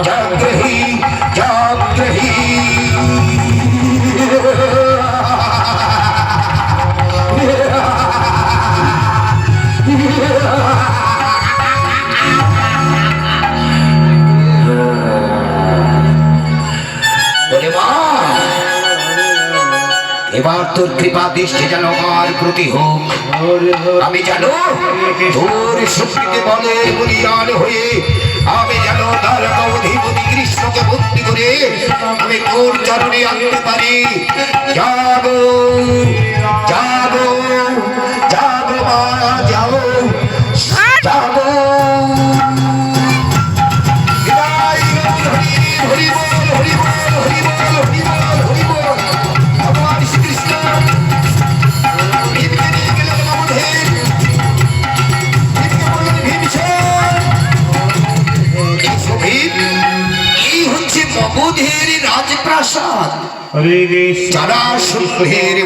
জাগ্রহী জাগ্রহী এবার তোর কৃপা দৃষ্টি যেন আমার প্রতি হোক। আমি যেন তোর শক্তিতে বলে বলিয়ান হয়ে আমি যেন তার অধিপতি কৃষ্ণকে বন্দি করে আমি তোর চরণে আনতে পারি। জাগো জাগো জাগো মা যাও জাগো। মগধের রাজপ্রাসাদ যারা শুভের